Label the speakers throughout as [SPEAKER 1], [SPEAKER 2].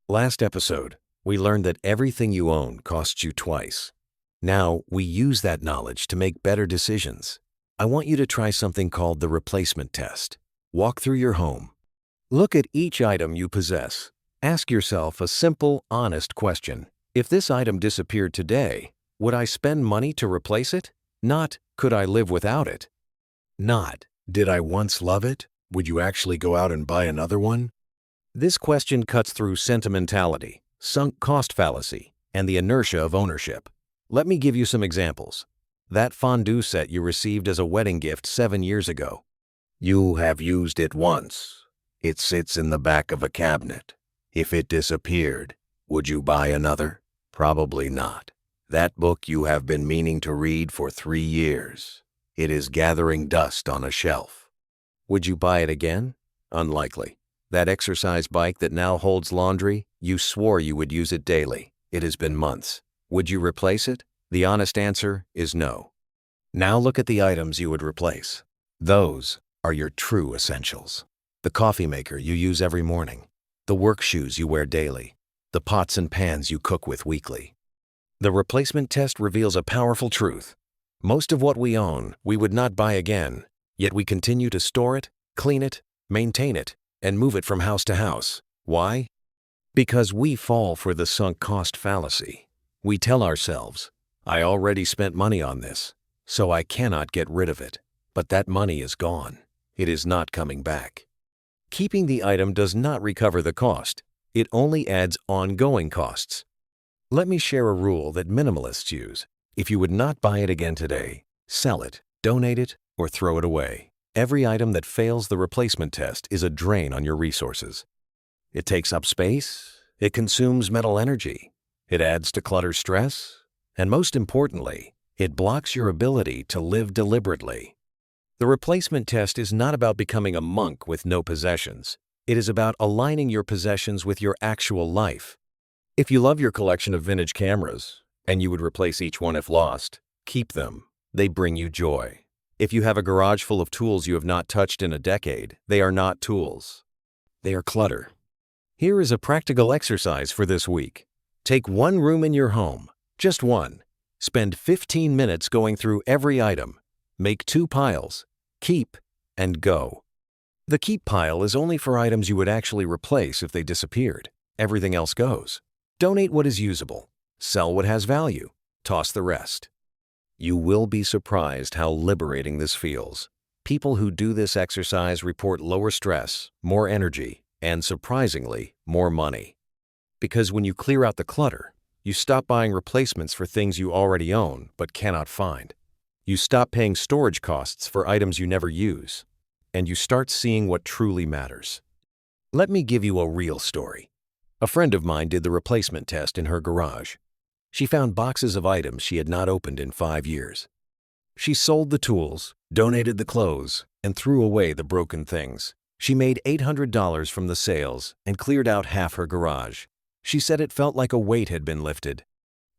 [SPEAKER 1] Last episode, we learned that everything you own costs you twice. Now, we use that knowledge to make better decisions. I want you to try something called the replacement test. Walk through your home. Look at each item you possess. Ask yourself a simple, honest question. If this item disappeared today, would I spend money to replace it? Not, could I live without it? Not, did I once love it? Would you actually go out and buy another one? This question cuts through sentimentality, sunk cost fallacy, and the inertia of ownership. Let me give you some examples. That fondue set you received as a wedding gift 7 years ago. You have used it once. It sits in the back of a cabinet. If it disappeared, would you buy another? Probably not. That book you have been meaning to read for 3 years. It is gathering dust on a shelf. Would you buy it again? Unlikely. That exercise bike that now holds laundry, you swore you would use it daily. It has been months. Would you replace it? The honest answer is no. Now look at the items you would replace. Those are your true essentials. The coffee maker you use every morning. The work shoes you wear daily. The pots and pans you cook with weekly. The replacement test reveals a powerful truth. Most of what we own, we would not buy again, yet we continue to store it, clean it, maintain it, and move it from house to house. Why? Because we fall for the sunk cost fallacy. We tell ourselves, I already spent money on this, so I cannot get rid of it. But that money is gone. It is not coming back. Keeping the item does not recover the cost. It only adds ongoing costs. Let me share a rule that minimalists use. If you would not buy it again today, sell it, donate it, or throw it away. Every item that fails the replacement test is a drain on your resources. It takes up space, it consumes mental energy, it adds to clutter stress, and most importantly, it blocks your ability to live deliberately. The replacement test is not about becoming a monk with no possessions. It is about aligning your possessions with your actual life. If you love your collection of vintage cameras, and you would replace each one if lost, keep them. They bring you joy. If you have a garage full of tools you have not touched in a decade, they are not tools. They are clutter. Here is a practical exercise for this week. Take one room in your home, just one. Spend 15 minutes going through every item. Make 2 piles, keep, and go. The keep pile is only for items you would actually replace if they disappeared. Everything else goes. Donate what is usable. Sell what has value. Toss the rest. You will be surprised how liberating this feels. People who do this exercise report lower stress, more energy, and surprisingly, more money. Because when you clear out the clutter, you stop buying replacements for things you already own but cannot find. You stop paying storage costs for items you never use, and you start seeing what truly matters. Let me give you a real story. A friend of mine did the replacement test in her garage. She found boxes of items she had not opened in 5 years. She sold the tools, donated the clothes, and threw away the broken things. She made $800 from the sales and cleared out half her garage. She said it felt like a weight had been lifted.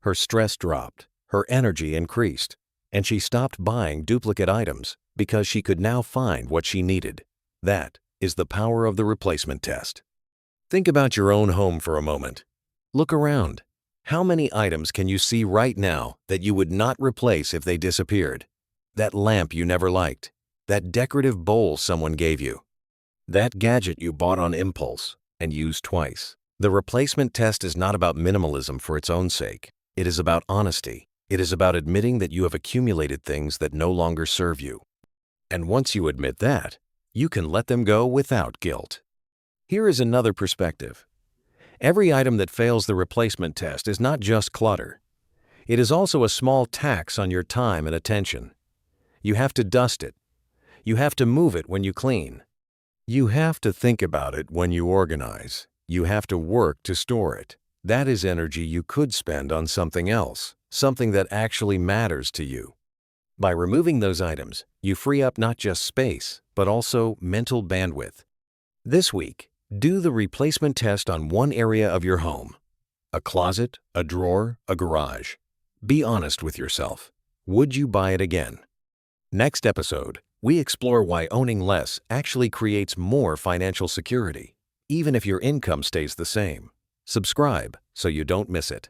[SPEAKER 1] Her stress dropped, her energy increased, and she stopped buying duplicate items because she could now find what she needed. That is the power of the replacement test. Think about your own home for a moment. Look around. How many items can you see right now that you would not replace if they disappeared? That lamp you never liked. That decorative bowl someone gave you. That gadget you bought on impulse and used twice. The replacement test is not about minimalism for its own sake. It is about honesty. It is about admitting that you have accumulated things that no longer serve you. And once you admit that, you can let them go without guilt. Here is another perspective. Every item that fails the replacement test is not just clutter. It is also a small tax on your time and attention. You have to dust it. You have to move it when you clean. You have to think about it when you organize. You have to work to store it. That is energy you could spend on something else, something that actually matters to you. By removing those items, you free up not just space, but also mental bandwidth. This week, do the replacement test on one area of your home. A closet, a drawer, a garage. Be honest with yourself. Would you buy it again? Next episode, we explore why owning less actually creates more financial security, even if your income stays the same. Subscribe so you don't miss it.